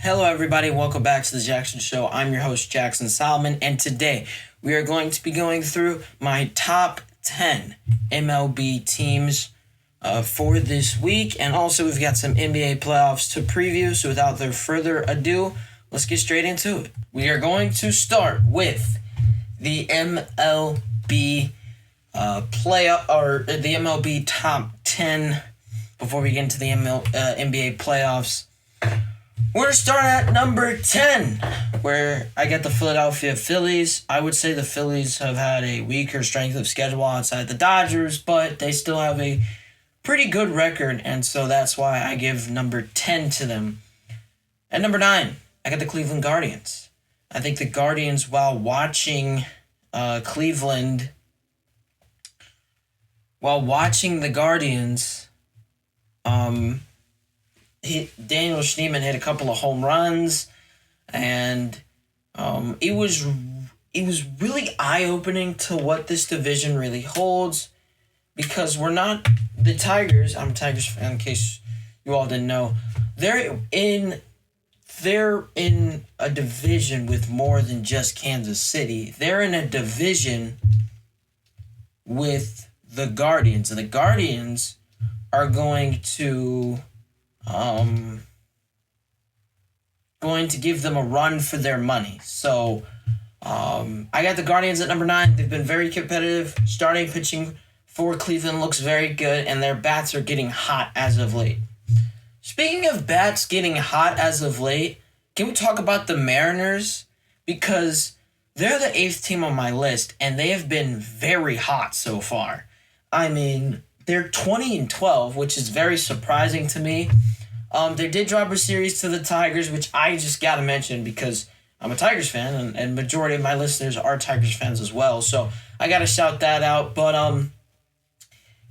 Hello, everybody. Welcome back to the Jackson Show. I'm your host, Jackson Solomon, and today we are going to be going through my top 10 MLB teams for this week, and also we've got some NBA playoffs to preview. So, without further ado, let's get straight into it. We are going to start with the MLB the MLB top 10 before we get into the NBA playoffs. We're going to start at number 10, where I get the Philadelphia Phillies. I would say the Phillies have had a weaker strength of schedule outside the Dodgers, but they still have a pretty good record, and so that's why I give number 10 to them. At number 9, I got the Cleveland Guardians. I think the Guardians, while watching Cleveland, the Guardians, Daniel Schneemann hit a couple of home runs, and it was really eye-opening to what this division really holds, because we're not the Tigers. I'm a Tigers fan, in case you all didn't know. They're in a division with more than just Kansas City. They're in a division with the Guardians, and the Guardians are going to give them a run for their money. So I got the Guardians at number 9. They've been very competitive. Starting pitching for Cleveland looks very good, and their bats are getting hot as of late. Speaking of bats getting hot as of late, can we talk about the Mariners? Because they're the 8th team on my list, and they have been very hot so far. I mean, they're 20-12, which is very surprising to me. They did drop a series to the Tigers, which I just got to mention because I'm a Tigers fan, and majority of my listeners are Tigers fans as well. So I got to shout that out. But,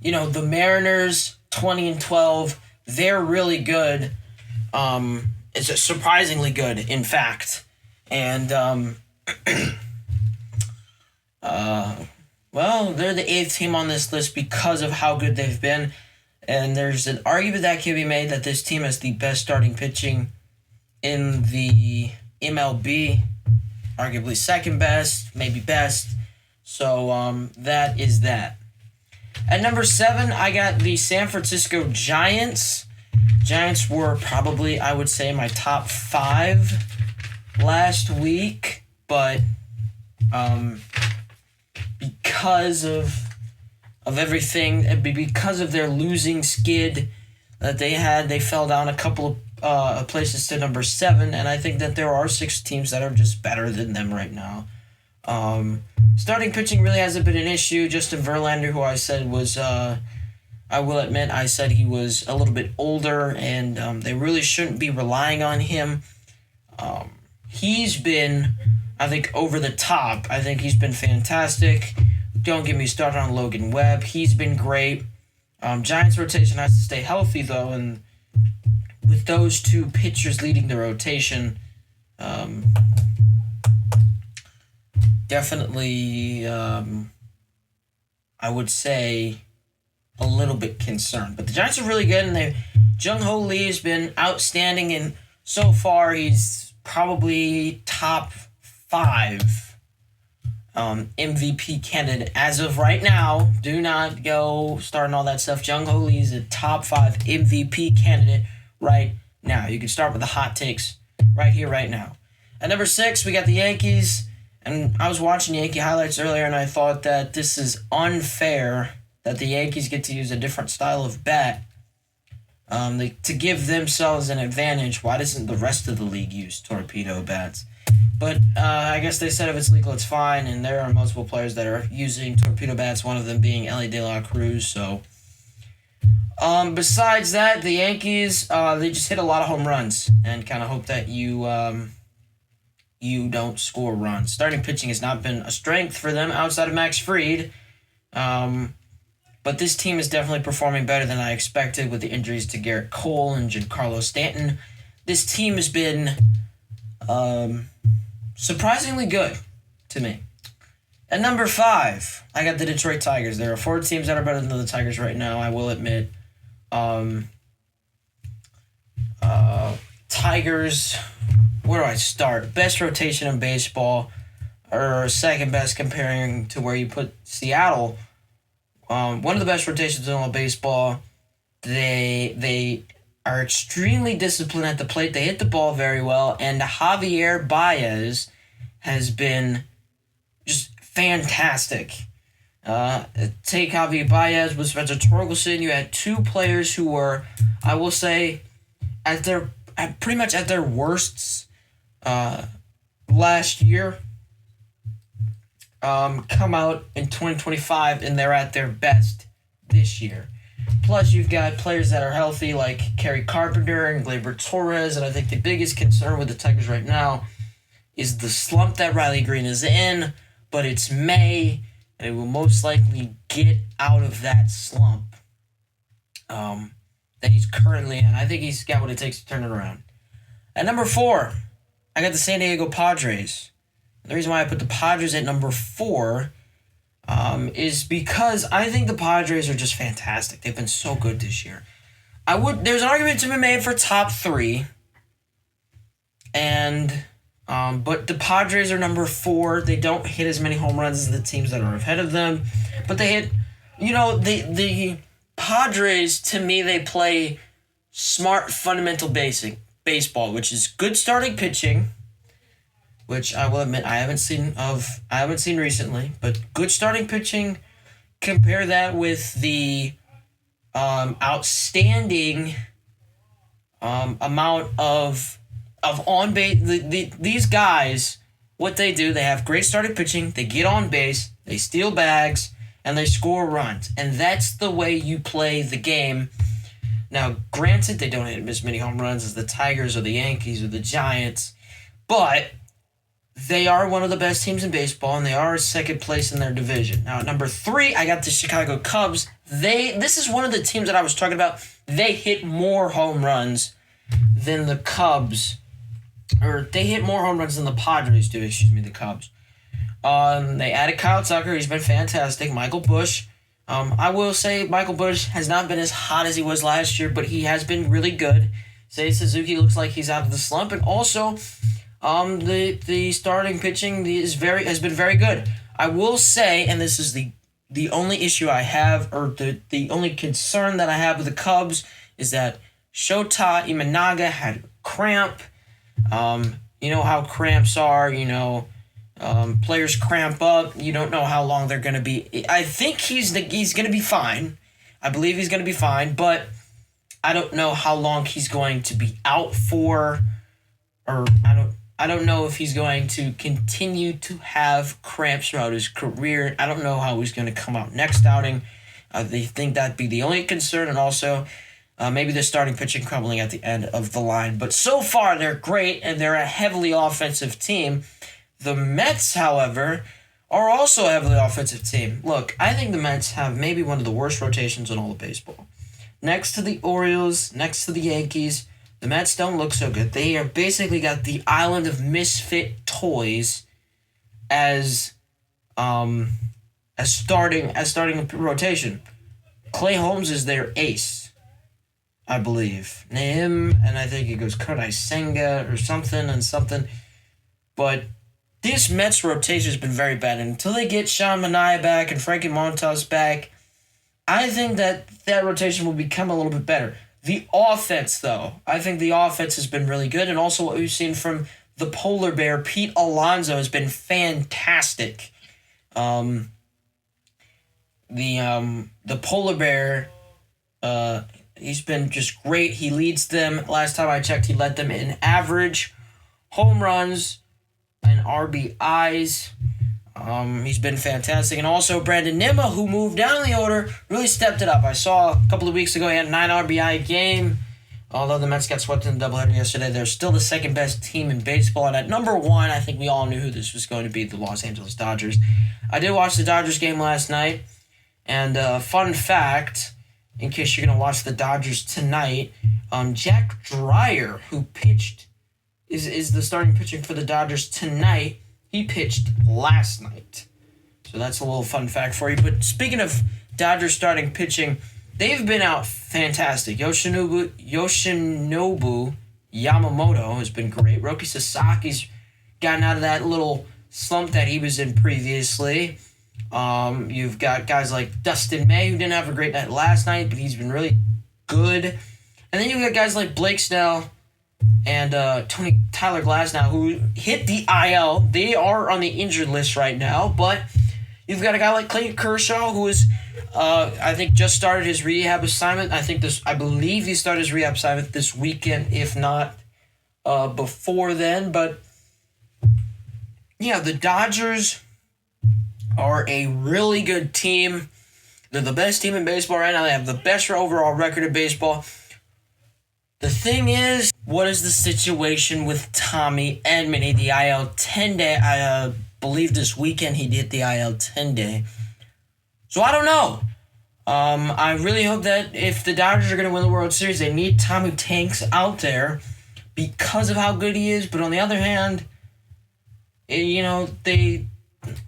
the Mariners, 20-12, they're really good. It's surprisingly good, in fact. And, they're the 8th team on this list because of how good they've been. And there's an argument that can be made that this team has the best starting pitching in the MLB, arguably second best, maybe best. So that is that. At number 7, I got the San Francisco Giants. Giants were probably, I would say, my top 5 last week, but because of everything, because of their losing skid that they had, they fell down a couple of places to number 7, and I think that there are 6 teams that are just better than them right now. Starting pitching really hasn't been an issue. Justin Verlander, who I said was, I will admit, I said he was a little bit older, and they really shouldn't be relying on him. He's been, I think, over the top. I think he's been fantastic. Don't get me started on Logan Webb. He's been great. Giants rotation has to stay healthy, though, and with those 2 pitchers leading the rotation, definitely, I would say, a little bit concerned. But the Giants are really good, and Jung-Ho Lee has been outstanding, and so far he's probably top 5 MVP candidate as of right now. Do not go starting all that stuff. Jung-Ho Lee is a top 5 MVP candidate right now. You can start with the hot takes right here, right now. At number 6, we got the Yankees. And I was watching Yankee highlights earlier, and I thought that this is unfair that the Yankees get to use a different style of bat to give themselves an advantage. Why doesn't the rest of the league use torpedo bats? But I guess they said if it's legal, it's fine, and there are multiple players that are using torpedo bats, one of them being Ellie De La Cruz. So, besides that, the Yankees, they just hit a lot of home runs and kind of hope that you don't score runs. Starting pitching has not been a strength for them outside of Max Fried, but this team is definitely performing better than I expected with the injuries to Garrett Cole and Giancarlo Stanton. This team has been surprisingly good to me. At number 5, I got the Detroit Tigers. There are 4 teams that are better than the Tigers right now, I will admit. Tigers where do I start? Best rotation in baseball, or second best comparing to where you put Seattle. One of the best rotations in all of baseball. They are extremely disciplined at the plate. They hit the ball very well, and Javier Baez has been just fantastic. Take Javier Baez with Spencer Torkelson. You had two players who were, I will say, pretty much at their worsts last year. Come out in 2025 and they're at their best this year. Plus, you've got players that are healthy like Kerry Carpenter and Gleyber Torres, and I think the biggest concern with the Tigers right now is the slump that Riley Green is in, but it's May, and it will most likely get out of that slump that he's currently in. I think he's got what it takes to turn it around. At number 4, I got the San Diego Padres. The reason why I put the Padres at number 4 is because I think the Padres are just fantastic. They've been so good this year. There's an argument to be made for top 3, and but the Padres are number 4. They don't hit as many home runs as the teams that are ahead of them, but they hit. The Padres, to me, they play smart, fundamental baseball, which is good starting pitching, which I will admit I haven't seen recently, but good starting pitching. Compare that with the outstanding amount of on base. These guys, what they do, they have great starting pitching. They get on base, they steal bags, and they score runs, and that's the way you play the game. Now, granted, they don't hit as many home runs as the Tigers or the Yankees or the Giants, but they are one of the best teams in baseball, and they are second place in their division. Now, at number 3, I got the Chicago Cubs. This is one of the teams that I was talking about. They hit more home runs than the Cubs, or they hit more home runs than the Padres do, the Cubs. They added Kyle Tucker. He's been fantastic. Michael Busch. I will say Michael Busch has not been as hot as he was last year, but he has been really good. Seiya Suzuki looks like he's out of the slump, and also the starting pitching has been very good. I will say, and this is the only issue I have, or the only concern that I have with the Cubs, is that Shota Imanaga had cramp. You know how cramps are, players cramp up. You don't know how long they're going to be. I think he's going to be fine. I believe he's going to be fine, but I don't know how long he's going to be out for, or I don't know if he's going to continue to have cramps throughout his career. I don't know how he's going to come out next outing. They think that'd be the only concern, and also maybe the starting pitching crumbling at the end of the line. But so far, they're great, and they're a heavily offensive team. The Mets, however, are also a heavily offensive team. Look, I think the Mets have maybe one of the worst rotations in all of baseball. Next to the Orioles, next to the Yankees, the Mets don't look so good. They are basically got the island of misfit toys as starting rotation. Clay Holmes is their ace, I believe. Him, and I think it goes Kodai Senga or something. But this Mets rotation has been very bad. And until they get Sean Manaea back and Frankie Montas back, I think that rotation will become a little bit better. The offense, though, I think the offense has been really good. And also what we've seen from the polar bear, Pete Alonso, has been fantastic. The polar bear, he's been just great. He leads them. Last time I checked, he led them in average home runs and RBIs. He's been fantastic. And also Brandon Nimmo, who moved down the order, really stepped it up. I saw a couple of weeks ago he had a 9 RBI game. Although the Mets got swept in the doubleheader yesterday, they're still the second best team in baseball. And at number 1, I think we all knew who this was going to be, the Los Angeles Dodgers. I did watch the Dodgers game last night. And fun fact, in case you're going to watch the Dodgers tonight, Jack Dreyer, who is the starting pitcher for the Dodgers tonight, he pitched last night. So that's a little fun fact for you. But speaking of Dodgers starting pitching, they've been out fantastic. Yoshinobu Yamamoto has been great. Roki Sasaki's gotten out of that little slump that he was in previously. You've got guys like Dustin May, who didn't have a great night last night, but he's been really good. And then you've got guys like Blake Snell and Tyler Glasnow, who hit the IL. They are on the injured list right now, but you've got a guy like Clayton Kershaw, who is, I think, just started his rehab assignment. I believe he started his rehab assignment this weekend, if not before then. But yeah, the Dodgers are a really good team. They're the best team in baseball right now. They have the best overall record in baseball. The thing is, what is the situation with Tommy Edman? He did the IL 10-day. I believe this weekend he did the IL 10-day. So I don't know. I really hope that if the Dodgers are going to win the World Series, they need Tommy Tanks out there because of how good he is. But on the other hand,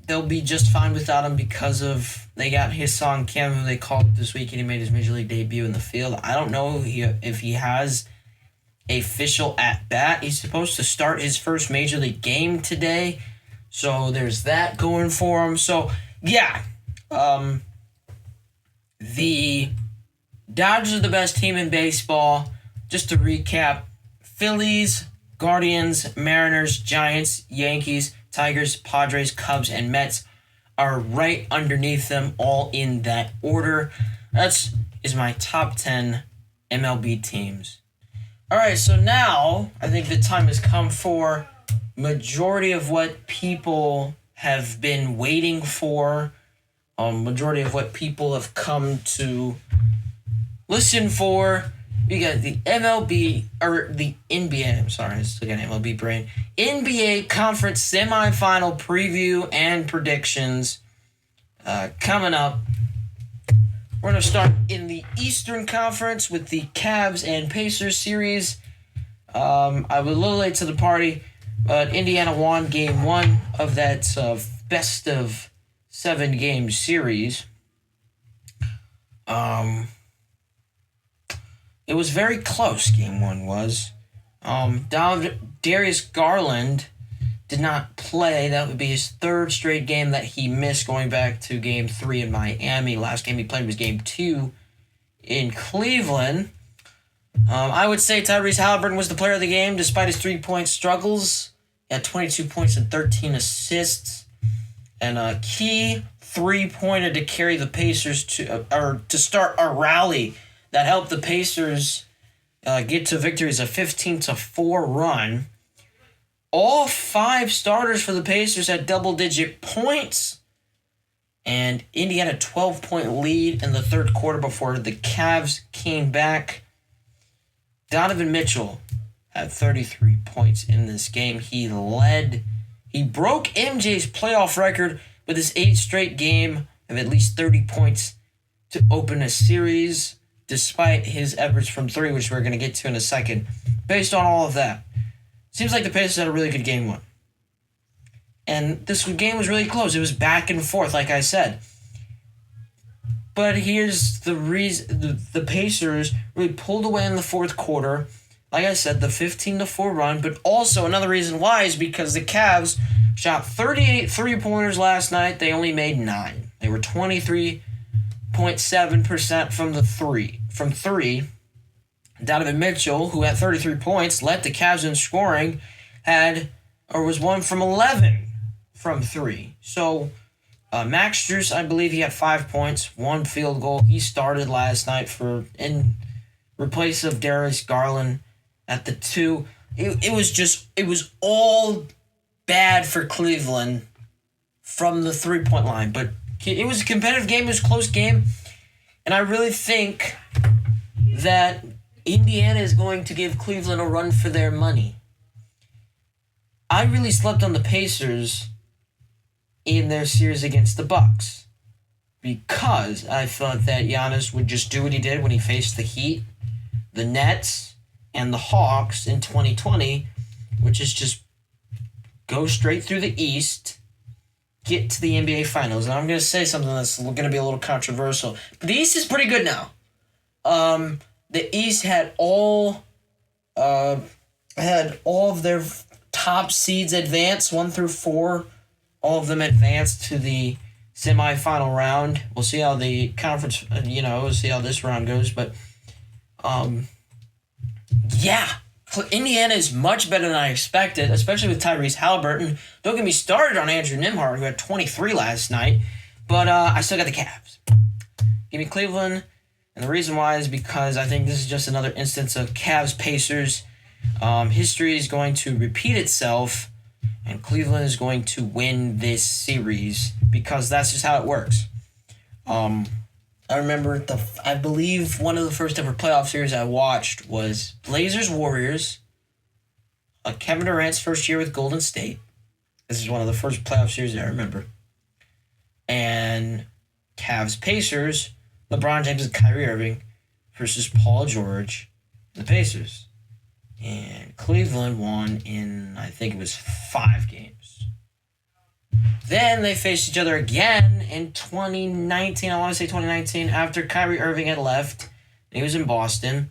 they'll be just fine without him because of they got Hye-Sung Kim, who they called this weekend. He made his major league debut in the field. I don't know if he has a official at bat. He's supposed to start his first major league game today, so there's that going for him. So yeah, the Dodgers are the best team in baseball. Just to recap: Phillies, Guardians, Mariners, Giants, Yankees, Tigers, Padres, Cubs, and Mets are right underneath them, all in that order. That is my top 10 MLB teams. All right, so now I think the time has come for majority of what people have been waiting for, majority of what people have come to listen for. We got the MLB, or the NBA, I'm sorry, I still got an MLB brain. NBA Conference Semifinal preview and predictions coming up. We're going to start in the Eastern Conference with the Cavs and Pacers series. I was a little late to the party, but Indiana won Game 1 of that best of 7 game series. It was very close, Game 1 was. Darius Garland did not play. That would be his third straight game that he missed, going back to Game 3 in Miami. Last game he played was Game 2 in Cleveland. I would say Tyrese Halliburton was the player of the game, despite his three-point struggles. He had 22 points and 13 assists. And a key three-pointer to carry the Pacers to start a rally that helped the Pacers get to victories, a 15-4 run. All 5 starters for the Pacers had double-digit points, and Indy had a 12-point lead in the third quarter before the Cavs came back. Donovan Mitchell had 33 points in this game. He broke MJ's playoff record with his 8th straight game of at least 30 points to open a series, despite his efforts from 3, which we're going to get to in a second. Based on all of that, seems like the Pacers had a really good Game 1. And this game was really close. It was back and forth, like I said. But here's the reason. The Pacers really pulled away in the fourth quarter. Like I said, the 15-4 run. But also another reason why is because the Cavs shot 38 three-pointers last night. They only made 9. They were 23.7% from three. Donovan Mitchell, who had 33 points, led the Cavs in scoring, was 1 from 11 from 3. So Max Strus, I believe he had 5 points, 1 field goal. He started last night in replace of Darius Garland at the 2. It was all bad for Cleveland from the 3-point line, but it was a competitive game. It was a close game, and I really think that Indiana is going to give Cleveland a run for their money. I really slept on the Pacers in their series against the Bucks because I thought that Giannis would just do what he did when he faced the Heat, the Nets, and the Hawks in 2020, which is just go straight through the East, get to the NBA Finals. And I'm going to say something that's going to be a little controversial, but the East is pretty good now. The East had all had all of their top seeds advance, 1 through 4. All of them advanced to the semifinal round. We'll see how the conference, we'll see how this round goes. But, yeah, Indiana is much better than I expected, especially with Tyrese Halliburton. Don't get me started on Andrew Nembhard, who had 23 last night. But I still got the Cavs. Give me Cleveland. And the reason why is because I think this is just another instance of Cavs-Pacers. History is going to repeat itself, and Cleveland is going to win this series because that's just how it works. I remember I believe one of the first ever playoff series I watched was Blazers-Warriors, Kevin Durant's first year with Golden State. This is one of the first playoff series I remember. And Cavs-Pacers, LeBron James and Kyrie Irving versus Paul George, the Pacers. And Cleveland won in, I think it was 5 games. Then they faced each other again in 2019. I want to say 2019, after Kyrie Irving had left. He was in Boston.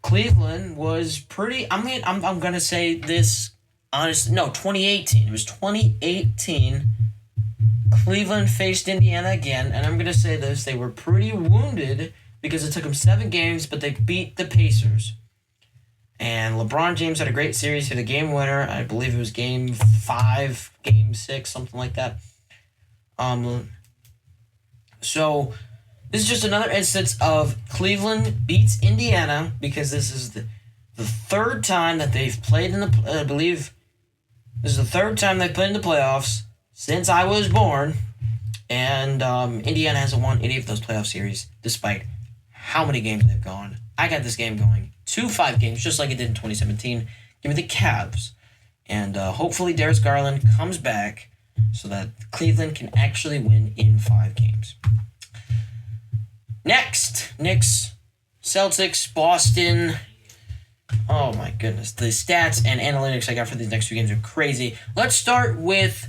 Cleveland was pretty, I'm going to say this honestly. No, 2018. It was 2018. Cleveland faced Indiana again, and I'm going to say this. They were pretty wounded because it took them 7 games, but they beat the Pacers. And LeBron James had a great series, hit a game winner. I believe it was game 5, game 6, something like that. So this is just another instance of Cleveland beats Indiana because this is the third time that they've played in the, I believe this is the third time they've played in the playoffs since I was born. And Indiana hasn't won any of those playoff series despite how many games they've gone. I got this game going 2-5 games, just like it did in 2017. Give me the Cavs. And hopefully Darius Garland comes back so that Cleveland can actually win in 5 games. Next, Knicks, Celtics, Boston. Oh my goodness. The stats and analytics I got for these next 2 games are crazy. Let's start with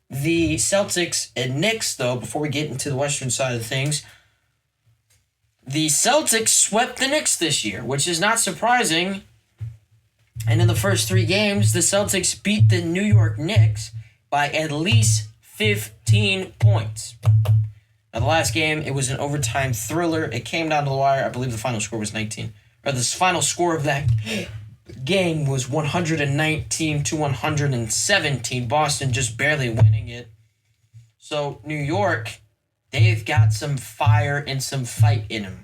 the Celtics and Knicks, though, before we get into the Western side of things. The Celtics swept the Knicks this year, which is not surprising. And in the first 3 games, the Celtics beat the New York Knicks by at least 15 points. Now, the last game, it was an overtime thriller. It came down to the wire. I believe the final score was 19. Or the final score of that game was 119 to 117. Boston just barely winning it. So, New York, they've got some fire and some fight in them.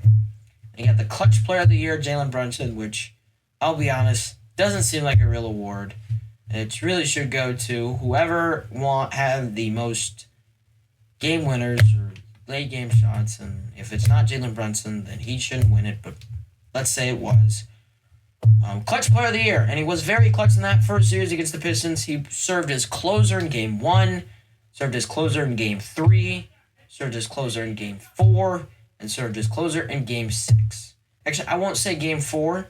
They got the clutch player of the year, Jalen Brunson, which, I'll be honest, doesn't seem like a real award. It really should go to whoever had the most game winners or late game shots. And if it's not Jalen Brunson, then he shouldn't win it. But let's say it was. Clutch player of the year. And he was very clutch in that first series against the Pistons. He served as closer in game 1, served as closer in game 3, served as closer in game 4, and served as closer in game 6. Actually, I won't say game 4.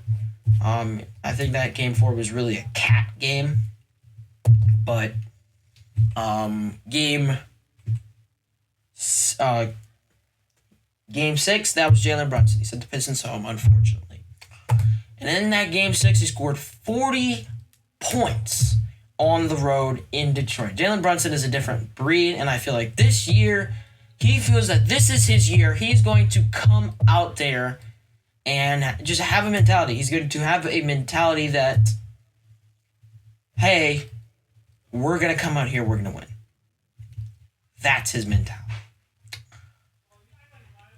I think that game 4 was really a cat game. But game 6, that was Jalen Brunson. He sent the Pistons home, unfortunately. And in that game 6, he scored 40 points on the road in Detroit. Jalen Brunson is a different breed, and I feel like this year, he feels that this is his year. He's going to come out there and just have a mentality. He's going to have a mentality that, hey, we're going to come out here, we're going to win. That's his mentality.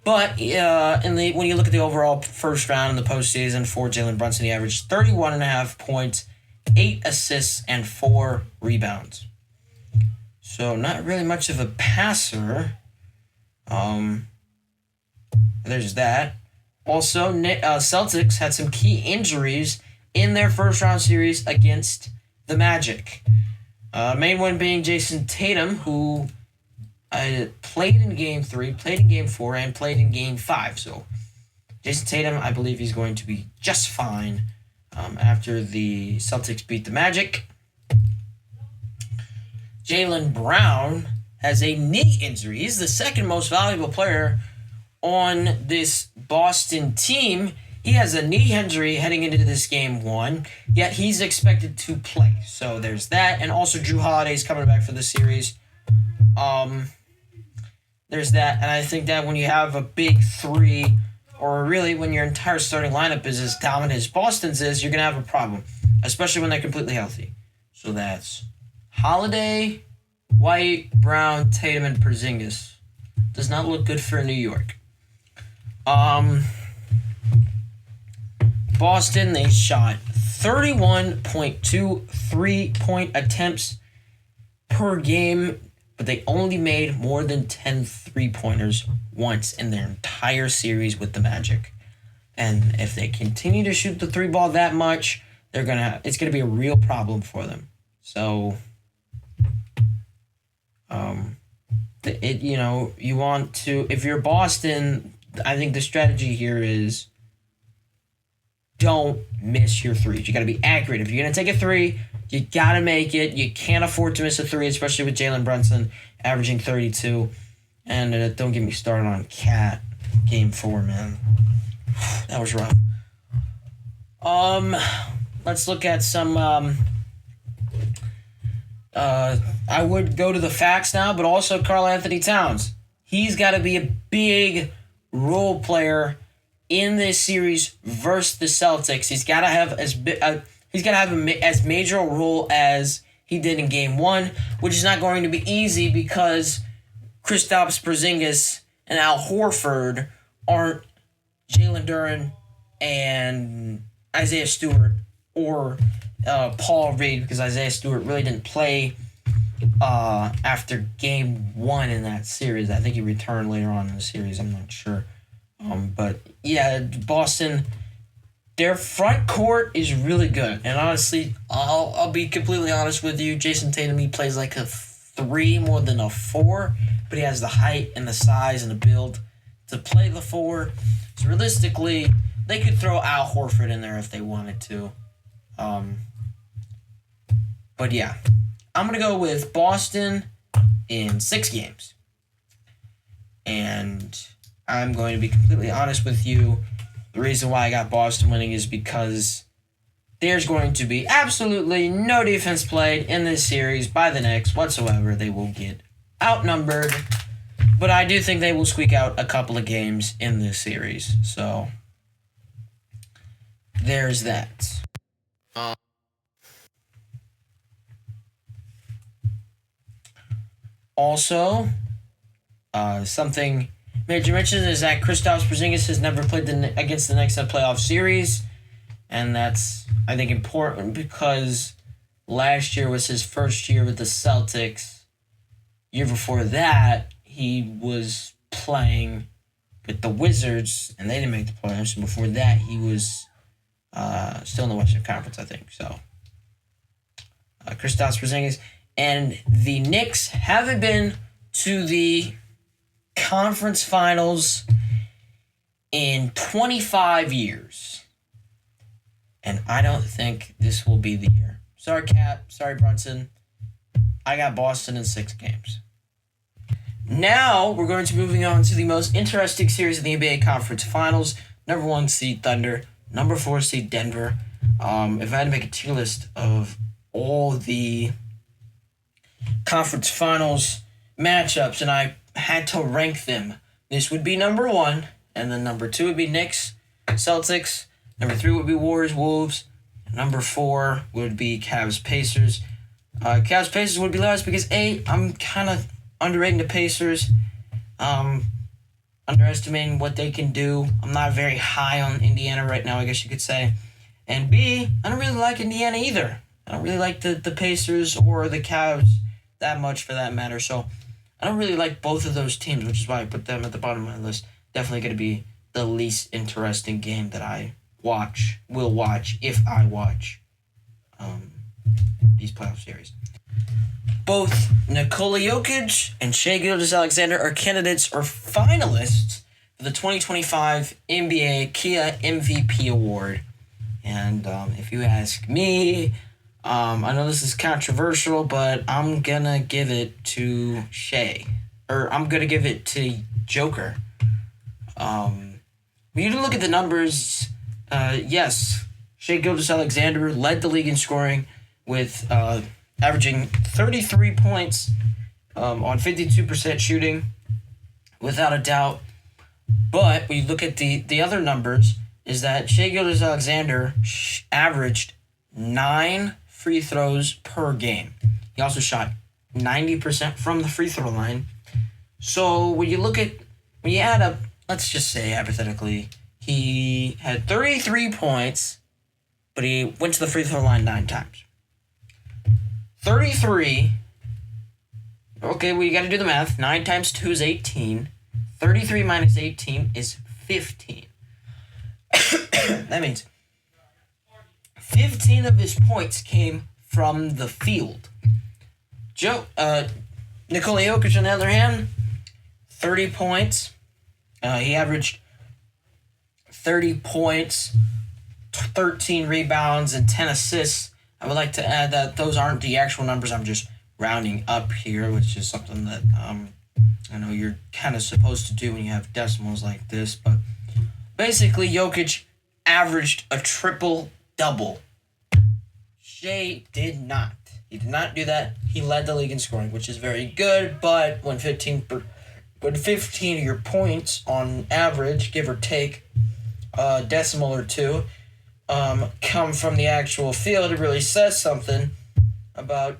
But when you look at the overall first round in the postseason for Jalen Brunson, he averaged 31.5 points, 8 assists, and 4 rebounds. So not really much of a passer. There's that. Also, Celtics had some key injuries in their first round series against the Magic. Main one being Jason Tatum, who played in Game 3, played in Game 4, and played in Game 5. So Jason Tatum, I believe he's going to be just fine after the Celtics beat the Magic. Jaylen Brown has a knee injury. He's the second most valuable player on this Boston team. He has a knee injury heading into this game one, yet he's expected to play. So there's that, and also Drew Holiday's coming back for the series. There's that, and I think that when you have a big three, or really when your entire starting lineup is as dominant as Boston's is, you're going to have a problem, especially when they're completely healthy. So that's Holiday, White, Brown, Tatum, and Porzingis. Does not look good for New York. Boston, they shot 31.2 3-point attempts per game, but they only made more than 10 3-pointers once in their entire series with the Magic. And if they continue to shoot the three ball that much, it's gonna be a real problem for them. So, you want to, if you're Boston, I think the strategy here is don't miss your threes. You got to be accurate. If you're going to take a three, you got to make it. You can't afford to miss a three, especially with Jalen Brunson averaging 32. And don't get me started on Cat game 4, man. That was rough. Let's look at some. I would go to the facts now, but also Karl Anthony Towns. He's got to be a big role player in this series versus the Celtics. He's got to have as major a role as he did in Game 1, which is not going to be easy because Kristaps Porzingis and Al Horford aren't Jalen Duren and Isaiah Stewart or Paul Reed, because Isaiah Stewart really didn't play after Game 1 in that series. I think he returned later on in the series. I'm not sure. But yeah, Boston, their front court is really good. And honestly, I'll be completely honest with you. Jason Tatum, he plays like a 3 more than a 4, but he has the height and the size and the build to play the 4. So realistically, they could throw Al Horford in there if they wanted to. But yeah, I'm going to go with Boston in 6 games. And I'm going to be completely honest with you. The reason why I got Boston winning is because there's going to be absolutely no defense played in this series by the Knicks whatsoever. They will get outnumbered. But I do think they will squeak out a couple of games in this series. So there's that. Also, something major mention is that Kristaps Porzingis has never played against the Knicks in a playoff series, and that's, I think, important because last year was his first year with the Celtics. Year before that, he was playing with the Wizards, and they didn't make the playoffs. And before that, he was still in the Western Conference, I think. So, Kristaps Porzingis. And the Knicks haven't been to the conference finals in 25 years. And I don't think this will be the year. Sorry, Cap. Sorry, Brunson. I got Boston in 6 games. Now we're going to be moving on to the most interesting series of the NBA Conference Finals. Number 1 seed Thunder. Number 4 seed Denver. If I had to make a tier list of all the conference finals matchups and I had to rank them, this would be number 1, and then number 2 would be Knicks, Celtics, number 3 would be Warriors, Wolves, number 4 would be Cavs, Pacers. Cavs, Pacers would be last because I'm kind of underrating the Pacers, underestimating what they can do. I'm not very high on Indiana right now, I guess you could say. And B, I don't really like Indiana either. I don't really like the Pacers or the Cavs that much for that matter. So I don't really like both of those teams, which is why I put them at the bottom of my list. Definitely going to be the least interesting game that I will watch if I watch these playoff series. Both Nikola Jokic and Shai Gilgeous-Alexander are candidates or finalists for the 2025 NBA Kia MVP Award. And if you ask me, I know this is controversial, but I'm going to give it to Shai. Or I'm going to give it to Joker. When you look at the numbers, Yes, Shai Gilgeous-Alexander led the league in scoring with averaging 33 points on 52% shooting, without a doubt. But when you look at the other numbers, is that Shai Gilgeous-Alexander averaged 9 free throws per game. He also shot 90% from the free throw line. So when you add up, let's just say hypothetically, he had 33 points, but he went to the free throw line 9 times. 33, okay, well, you got to do the math. 9 times 2 is 18. 33 minus 18 is 15. That means 15 of his points came from the field. Nikola Jokic, on the other hand, 30 points. He averaged 30 points, 13 rebounds, and 10 assists. I would like to add that those aren't the actual numbers. I'm just rounding up here, which is something that I know you're kind of supposed to do when you have decimals like this. But basically, Jokic averaged a triple-double. Shai did not. He did not do that. He led the league in scoring, which is very good. But when 15 of your points on average, give or take a decimal or two, come from the actual field, it really says something about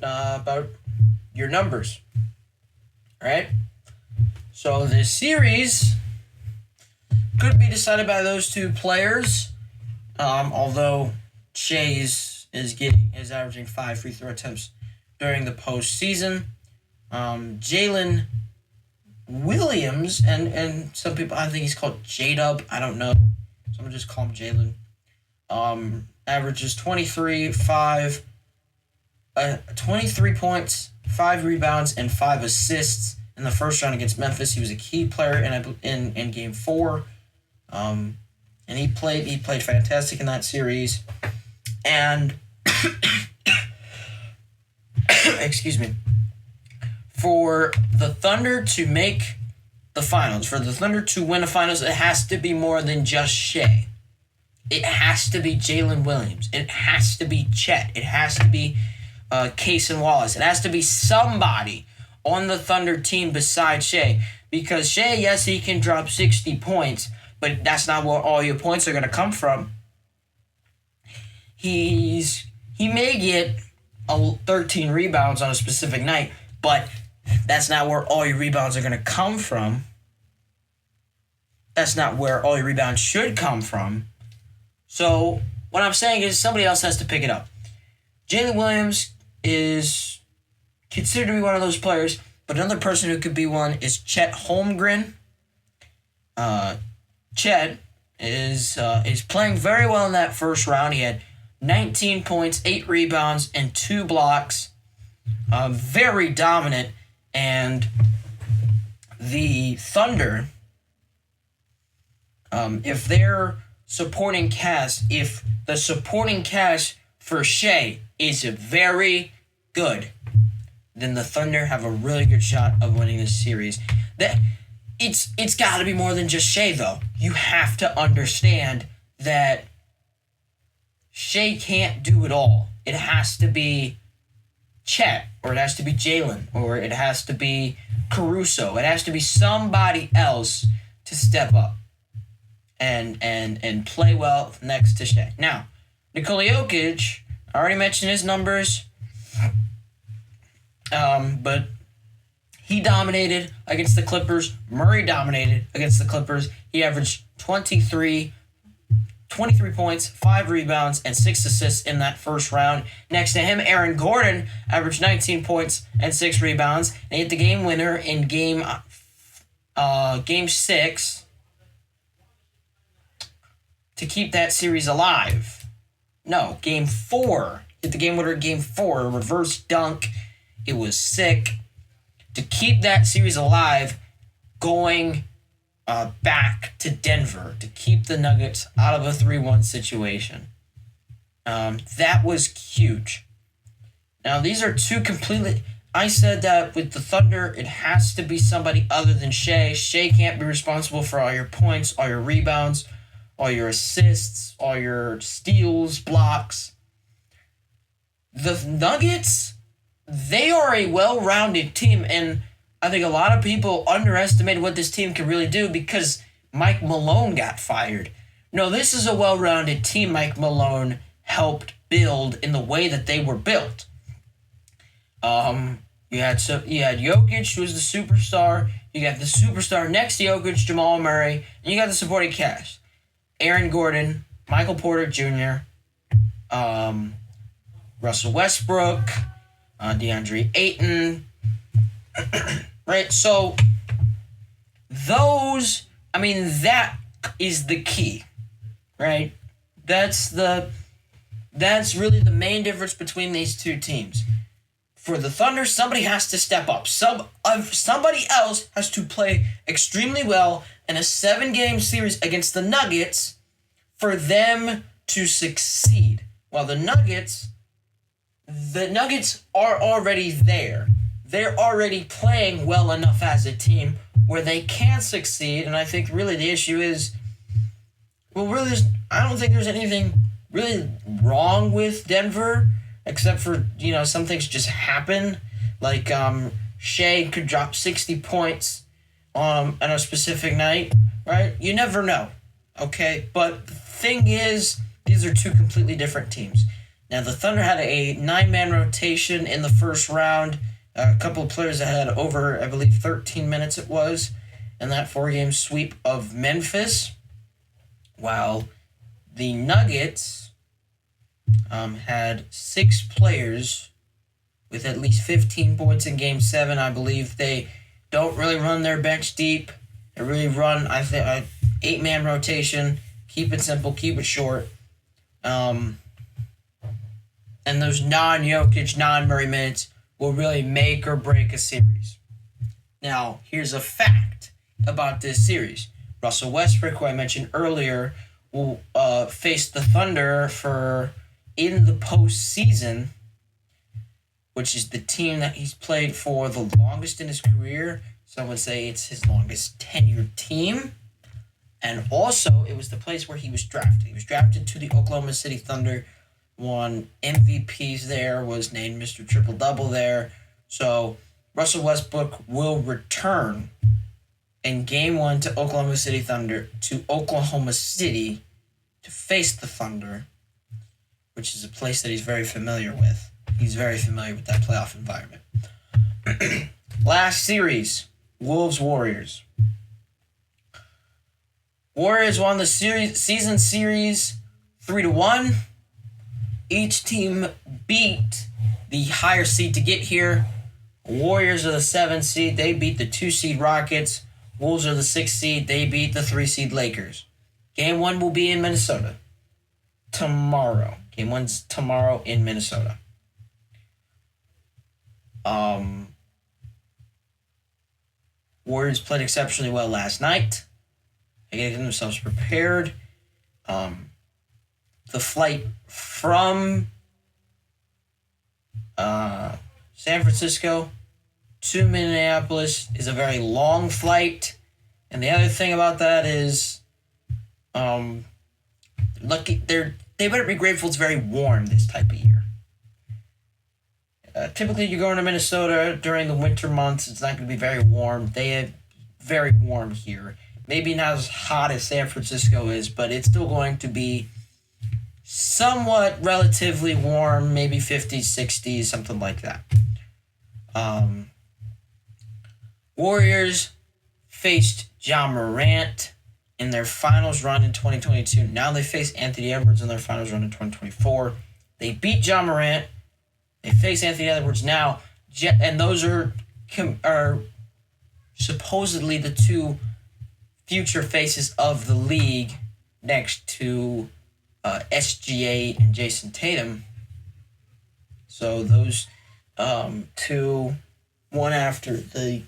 your numbers. All right? So this series could be decided by those two players, although Shai is averaging 5 free throw attempts during the postseason. Jalen Williams, and some people, I think he's called J-Dub, I don't know. So I'm going to just call him Jalen. Averages 23 points, 5 rebounds, and 5 assists in the first round against Memphis. He was a key player in Game 4. And he played fantastic in that series. And excuse me. For the Thunder to make the finals, for the Thunder to win the finals, it has to be more than just Shai. It has to be Jalen Williams. It has to be Chet. It has to be Case and Wallace. It has to be somebody on the Thunder team besides Shai. Because Shai, yes, he can drop 60 points, but that's not where all your points are going to come from. He may get 13 rebounds on a specific night, but that's not where all your rebounds are going to come from. That's not where all your rebounds should come from. So what I'm saying is somebody else has to pick it up. Jalen Williams is considered to be one of those players, but another person who could be one is Chet Holmgren. Chet is playing very well in that first round. He had 19 points, 8 rebounds, and 2 blocks. Very dominant. And the Thunder, if the supporting cast for Shai is very good, then the Thunder have a really good shot of winning this series. It's got to be more than just Shai, though. You have to understand that Shai can't do it all. It has to be Chet, or it has to be Jalen, or it has to be Caruso. It has to be somebody else to step up and play well next to Shai. Now, Nikola Jokic, I already mentioned his numbers, but he dominated against the Clippers. Murray dominated against the Clippers. He averaged 23 points, 5 rebounds, and 6 assists in that first round. Next to him, Aaron Gordon averaged 19 points and 6 rebounds, and he hit the game winner in game 6 to keep that series alive. No, game 4. Hit the game winner in game 4, a reverse dunk. It was sick. To keep that series alive, going back to Denver, to keep the Nuggets out of a 3-1 situation. That was huge. Now, these are two completely... I said that with the Thunder, it has to be somebody other than Shai. Shai can't be responsible for all your points, all your rebounds, all your assists, all your steals, blocks. The Nuggets, they are a well-rounded team, and I think a lot of people underestimated what this team can really do because Mike Malone got fired. No, this is a well-rounded team Mike Malone helped build in the way that they were built. You had Jokic, who was the superstar. You got the superstar next to Jokic, Jamal Murray, and you got the supporting cast: Aaron Gordon, Michael Porter Jr., Russell Westbrook, DeAndre Ayton. Right, so that is the key, right? That's really the main difference between these two teams. For the Thunder, somebody has to step up. Somebody else has to play extremely well in a 7-game series against the Nuggets for them to succeed. While the Nuggets are already there. They're already playing well enough as a team where they can succeed, and I think really the issue is, I don't think there's anything really wrong with Denver, except for, some things just happen. Like, Shea could drop 60 points on a specific night, right? You never know, okay? But the thing is, these are two completely different teams. Now, the Thunder had a 9-man rotation in the first round. A couple of players that had over, I believe, 13 minutes it was in that 4-game sweep of Memphis. While the Nuggets had 6 players with at least 15 points in Game 7. I believe they don't really run their bench deep. They really run, I think, an 8-man rotation. Keep it simple, keep it short. And those non-Jokic, non-Murray minutes will really make or break a series. Now, here's a fact about this series. Russell Westbrook, who I mentioned earlier, will face the Thunder in the postseason, which is the team that he's played for the longest in his career. Some would say it's his longest tenured team. And also, it was the place where he was drafted. He was drafted to the Oklahoma City Thunder, won MVPs there, was named Mr. Triple-Double there. So Russell Westbrook will return in Game 1 to Oklahoma City to face the Thunder, which is a place that he's very familiar with. He's very familiar with that playoff environment. Last series, Wolves-Warriors. Warriors won the season series 3-1. Each team beat the higher seed to get here. Warriors are the 7th seed. They beat the 2-seed Rockets. Wolves are the 6th seed. They beat the 3-seed Lakers. Game 1 will be in Minnesota tomorrow. Game 1's tomorrow in Minnesota. Warriors played exceptionally well last night. They getting themselves prepared. The flight from San Francisco to Minneapolis is a very long flight. And the other thing about that is they better be grateful it's very warm this type of year. Typically, you're going to Minnesota during the winter months. It's not going to be very warm. They have very warm here. Maybe not as hot as San Francisco is, but it's still going to be somewhat relatively warm, maybe 50s, 60s, something like that. Warriors faced Ja Morant in their finals run in 2022. Now they face Anthony Edwards in their finals run in 2024. They beat Ja Morant. They face Anthony Edwards now. And those are supposedly the two future faces of the league next to SGA and Jason Tatum. So those two, one after a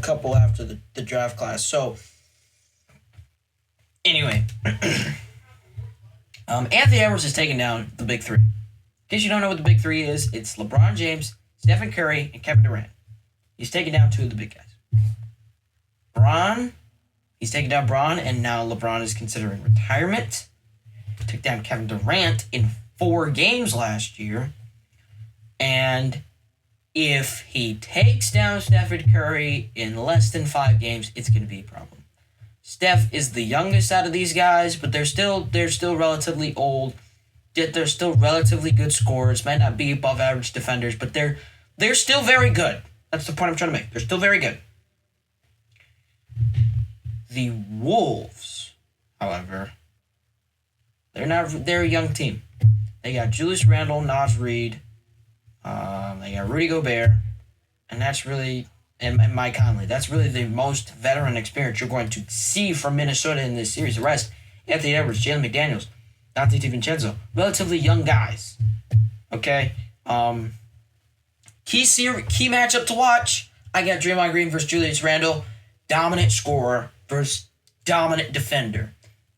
couple after the draft class. So anyway, Anthony Edwards has taken down the big three. In case you don't know what the big three is, it's LeBron James, Stephen Curry, and Kevin Durant. He's taken down 2 of the big guys. LeBron, He's taken down Braun, and now LeBron is considering retirement. Took down Kevin Durant in 4 games last year. And if he takes down Stephen Curry in less than 5 games, it's going to be a problem. Steph is the youngest out of these guys, but they're still relatively old. Yet they're still relatively good scorers. Might not be above average defenders, but they're still very good. That's the point I'm trying to make. They're still very good. The Wolves, however, they're a young team. They got Julius Randle, Naz Reid, they got Rudy Gobert, and that's really, and Mike Conley. That's really the most veteran experience you're going to see from Minnesota in this series. The rest, Anthony Edwards, Jalen McDaniels, Dante DiVincenzo, relatively young guys. Okay? Key matchup to watch. I got Draymond Green versus Julius Randle. Dominant scorer versus dominant defender.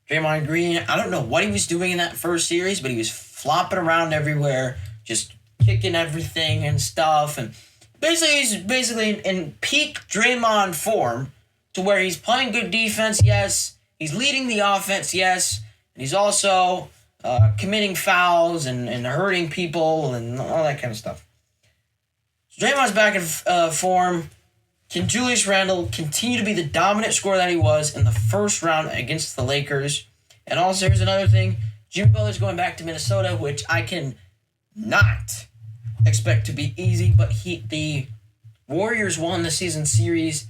Draymond Green, I don't know what he was doing in that first series, but he was flopping around everywhere, just kicking everything and stuff. And he's basically in peak Draymond form, to where he's playing good defense, yes. He's leading the offense, yes. And he's also committing fouls and hurting people and all that kind of stuff. So Draymond's back in form. Can Julius Randle continue to be the dominant scorer that he was in the first round against the Lakers? And also, here's another thing. Jimmy Butler's going back to Minnesota, which I can not expect to be easy, but the Warriors won the season series.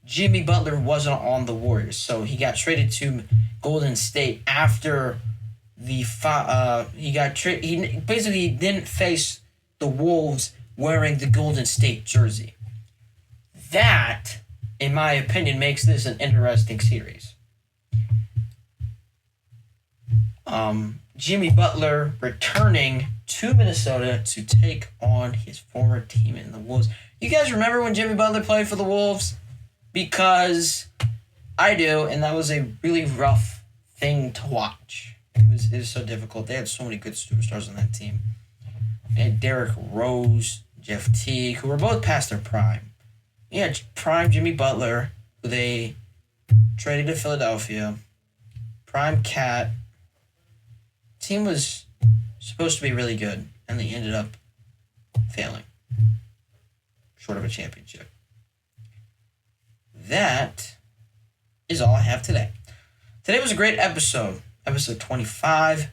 Jimmy Butler wasn't on the Warriors, so he got traded to Golden State after he basically didn't face the Wolves wearing the Golden State jersey. That, in my opinion, makes this an interesting series. Jimmy Butler returning to Minnesota to take on his former team in the Wolves. You guys remember when Jimmy Butler played for the Wolves? Because I do, and that was a really rough thing to watch. It was so difficult. They had so many good superstars on that team. They had Derrick Rose, Jeff Teague, who were both past their prime. Yeah, prime Jimmy Butler, who they traded to Philadelphia. Prime Cat. Team was supposed to be really good, and they ended up failing. Short of a championship. That is all I have today. Today was a great episode. Episode 25.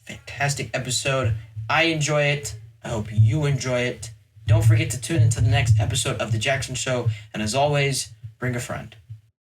Fantastic episode. I enjoy it. I hope you enjoy it. Don't forget to tune into the next episode of The Jackson Show. And as always, bring a friend.